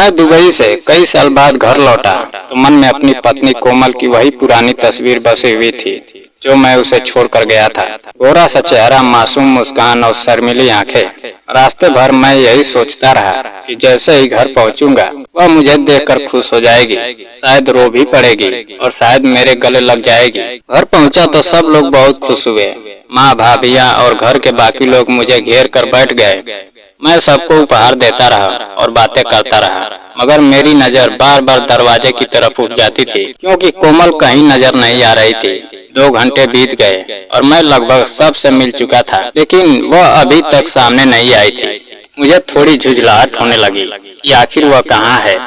मैं दुबई से कई साल बाद घर लौटा तो मन में अपनी पत्नी कोमल की वही पुरानी तस्वीर बसी हुई थी जो मैं उसे छोड़कर गया था। गोरा सा चेहरा, मासूम मुस्कान और शर्मीली आंखें। रास्ते भर मैं यही सोचता रहा कि जैसे ही घर पहुंचूंगा वह मुझे देखकर खुश हो जाएगी, शायद रो भी पड़ेगी और शायद मेरे गले लग जाएगी। घर पहुंचा तो सब लोग बहुत खुश हुए। माँ, भाभियाँ और घर के बाकी लोग मुझे घेर कर बैठ गए। मैं सबको उपहार देता रहा और बातें करता रहा, मगर मेरी नजर बार बार दरवाजे की तरफ उठ जाती थी क्योंकि कोमल कहीं नजर नहीं आ रही थी। 2 घंटे बीत गए और मैं लगभग सबसे मिल चुका था, लेकिन वह अभी तक सामने नहीं आई थी। मुझे थोड़ी झुंझलाहट होने लगी कि आखिर वह कहाँ है।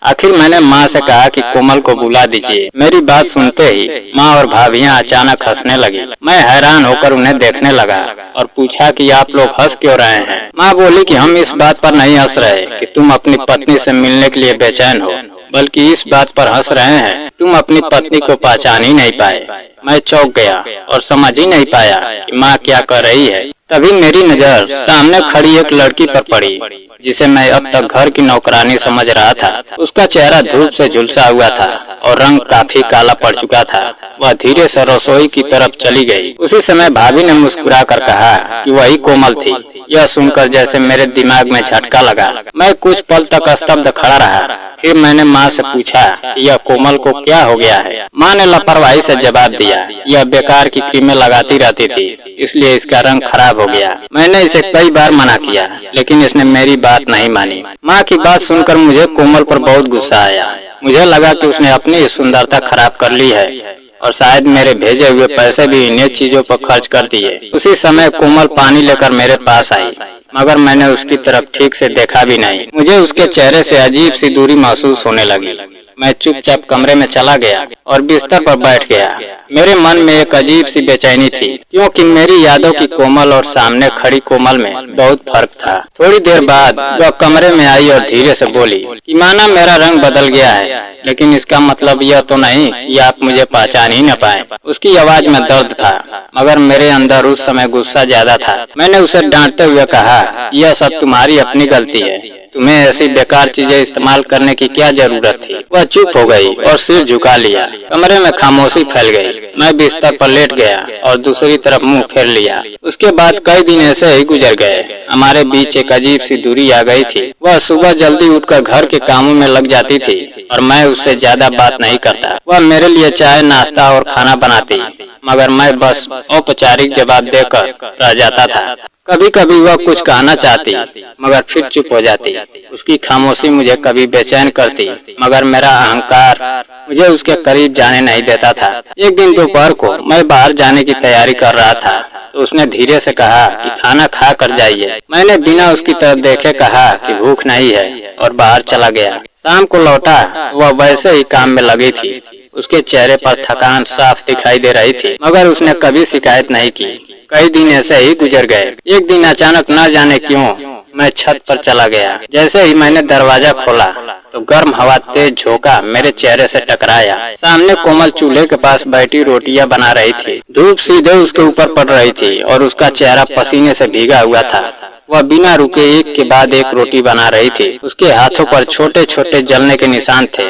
आखिर मैंने माँ से कहा कि कोमल को बुला दीजिए। मेरी बात सुनते ही माँ और भाभियाँ अचानक हंसने लगी। मैं हैरान होकर उन्हें देखने लगा और पूछा कि आप लोग हंस क्यों रहे हैं। माँ बोली कि हम इस बात पर नहीं हंस रहे कि तुम अपनी पत्नी से मिलने के लिए बेचैन हो, बल्कि इस बात पर हंस रहे हैं तुम अपनी पत्नी को पहचान ही नहीं पाए। मैं चौंक गया और समझ ही नहीं पाया कि माँ क्या कर रही है। तभी मेरी नजर सामने खड़ी एक लड़की पर पड़ी जिसे मैं अब तक घर की नौकरानी समझ रहा था। उसका चेहरा धूप से झुलसा हुआ था और रंग काफी काला पड़ चुका था। वह धीरे से रसोई की तरफ चली गई। उसी समय भाभी ने मुस्कुरा कर कहा कि वही कोमल थी। यह सुनकर जैसे मेरे दिमाग में झटका लगा। मैं कुछ पल तक स्तब्ध खड़ा रहा। फिर मैंने माँ से पूछा कि यह कोमल को क्या हो गया है। माँ ने लापरवाही से जवाब दिया, यह बेकार की क्रीमें लगाती रहती थी, इसलिए इसका रंग खराब हो गया। मैंने इसे कई बार मना किया, लेकिन इसने मेरी बात नहीं मानी। माँ की बात सुनकर मुझे कोमल पर बहुत गुस्सा आया। मुझे लगा कि उसने अपनी सुंदरता खराब कर ली है और शायद मेरे भेजे हुए पैसे भी इन्हीं चीजों पर खर्च कर दिए। उसी समय कोमल पानी लेकर मेरे पास आई, मगर मैंने उसकी तरफ ठीक से देखा भी नहीं। मुझे उसके चेहरे से अजीब सी दूरी महसूस होने लगी। मैं चुपचाप कमरे में चला गया और बिस्तर पर बैठ गया। मेरे मन में एक अजीब सी बेचैनी थी क्योंकि मेरी यादों की कोमल और सामने खड़ी कोमल में बहुत फर्क था। थोड़ी देर बाद वह कमरे में आई और धीरे से बोली कि माना मेरा रंग बदल गया है, लेकिन इसका मतलब यह तो नहीं कि आप मुझे पहचान ही न पाए। उसकी आवाज में दर्द था, मगर मेरे अंदर उस समय गुस्सा ज्यादा था। मैंने उसे डांटते हुए कहा, यह सब तुम्हारी अपनी गलती है, तुम्हें ऐसी बेकार चीजें इस्तेमाल करने की क्या जरूरत थी। वह चुप हो गई और सिर झुका लिया। कमरे में खामोशी फैल गई। मैं बिस्तर पर लेट गया और दूसरी तरफ मुंह फेर लिया। उसके बाद कई दिन ऐसे ही गुजर गए। हमारे बीच एक अजीब सी दूरी आ गई थी। वह सुबह जल्दी उठकर घर के कामों में लग जाती थी और मैं उससे ज्यादा बात नहीं करता। वह मेरे लिए चाय, नाश्ता और खाना बनाती, मगर मैं बस औपचारिक जवाब देकर रह जाता था। कभी कभी वह कुछ कहना चाहती, मगर फिर चुप हो जाती। उसकी खामोशी मुझे कभी बेचैन करती, मगर मेरा अहंकार मुझे उसके करीब जाने नहीं देता था। एक दिन दोपहर को मैं बाहर जाने की तैयारी कर रहा था तो उसने धीरे से कहा कि खाना खा कर जाइए। मैंने बिना उसकी तरफ देखे कहा कि भूख नहीं है और बाहर चला गया। शाम को लौटा तो वह वैसे ही काम में लगी थी। उसके चेहरे पर थकान साफ दिखाई दे रही थी, मगर उसने कभी शिकायत नहीं की। कई दिन ऐसे ही गुजर गए। एक दिन अचानक न जाने क्यों मैं छत पर चला गया। जैसे ही मैंने दरवाजा खोला तो गर्म हवा तेज झोंका मेरे चेहरे से टकराया। सामने कोमल चूल्हे के पास बैठी रोटियां बना रही थी। धूप सीधे उसके ऊपर पड़ रही थी और उसका चेहरा पसीने से भीगा हुआ था। वह बिना रुके एक के बाद एक रोटी बना रही थी। उसके हाथों पर छोटे छोटे जलने के निशान थे।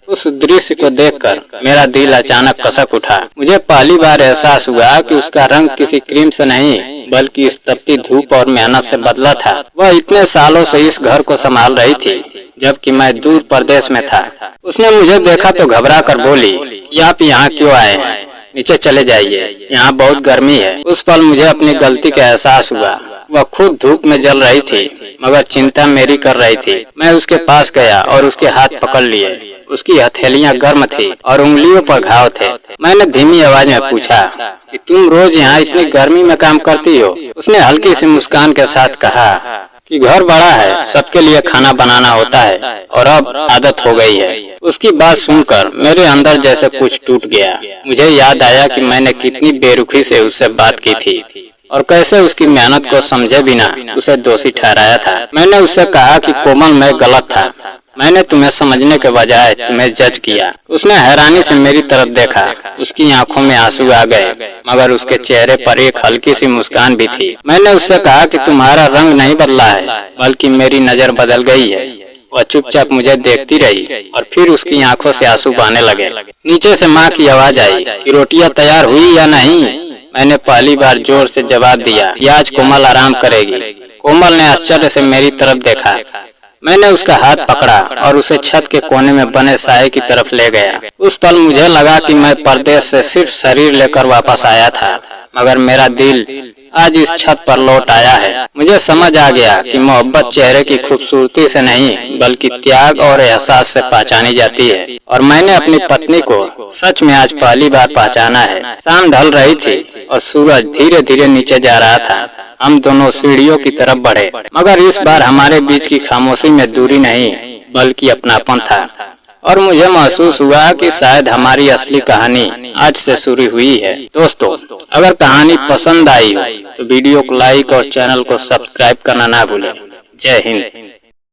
उस दृश्य को देखकर मेरा दिल अचानक कसक उठा। मुझे पहली बार एहसास हुआ कि उसका रंग किसी क्रीम से नहीं, बल्कि इस तपती धूप और मेहनत से बदला था। वह इतने सालों से इस घर को संभाल रही थी, जबकि मैं दूर प्रदेश में था। उसने मुझे देखा तो घबरा कर बोली, आप यहाँ क्यों आए हैं? नीचे चले जाइए, यहाँ बहुत गर्मी है। उस पल मुझे अपनी गलती का एहसास हुआ। वह खुद धूप में जल रही थी, मगर चिंता मेरी कर रही थी। मैं उसके पास गया और उसके हाथ पकड़ लिए। उसकी हथेलियां गर्म थी और उंगलियों पर घाव थे। मैंने धीमी आवाज में पूछा कि तुम रोज यहाँ इतनी गर्मी में काम करती हो? उसने हल्की सी मुस्कान के साथ कहा कि घर बड़ा है, सबके लिए खाना बनाना होता है और अब आदत हो गई है। उसकी बात सुनकर मेरे अंदर जैसे कुछ टूट गया। मुझे याद आया कि मैंने कितनी बेरुखी से उससे बात की थी और कैसे उसकी मेहनत को समझे बिना उसे दोषी ठहराया था। मैंने उससे कहा कि कोमल, मैं गलत था। मैंने तुम्हें समझने के बजाय तुम्हें जज किया। उसने हैरानी से मेरी तरफ देखा। उसकी आंखों में आंसू आ गए, मगर उसके चेहरे पर एक हल्की सी मुस्कान भी थी। मैंने उससे कहा कि तुम्हारा रंग नहीं बदला है, बल्कि मेरी नजर बदल गई है। वह चुपचाप मुझे देखती रही और फिर उसकी आंखों से आंसू बहने लगे। नीचे से माँ की आवाज आई कि रोटियां तैयार हुई या नहीं। मैंने पहली बार जोर से जवाब दिया कि आज कोमल आराम करेगी। कोमल ने आश्चर्य से मेरी तरफ देखा। मैंने उसका हाथ पकड़ा और उसे छत के कोने में बने साए की तरफ ले गया। उस पल मुझे लगा कि मैं परदेश से सिर्फ शरीर लेकर वापस आया था, मगर मेरा दिल आज इस छत पर लौट आया है। मुझे समझ आ गया कि मोहब्बत चेहरे की खूबसूरती से नहीं बल्कि त्याग और एहसास से पहचानी जाती है, और मैंने अपनी पत्नी को सच में आज पहली बार पहचाना है। शाम ढल रही थी और सूरज धीरे धीरे नीचे जा रहा था। हम दोनों सीढ़ियों की तरफ बढ़े, मगर इस बार हमारे बीच की खामोशी में दूरी नहीं बल्कि अपनापन था, और मुझे महसूस हुआ कि शायद हमारी असली कहानी आज से शुरू हुई है। दोस्तों, अगर कहानी पसंद आई हो तो वीडियो को लाइक और चैनल को सब्सक्राइब करना ना भूलें। जय हिंद।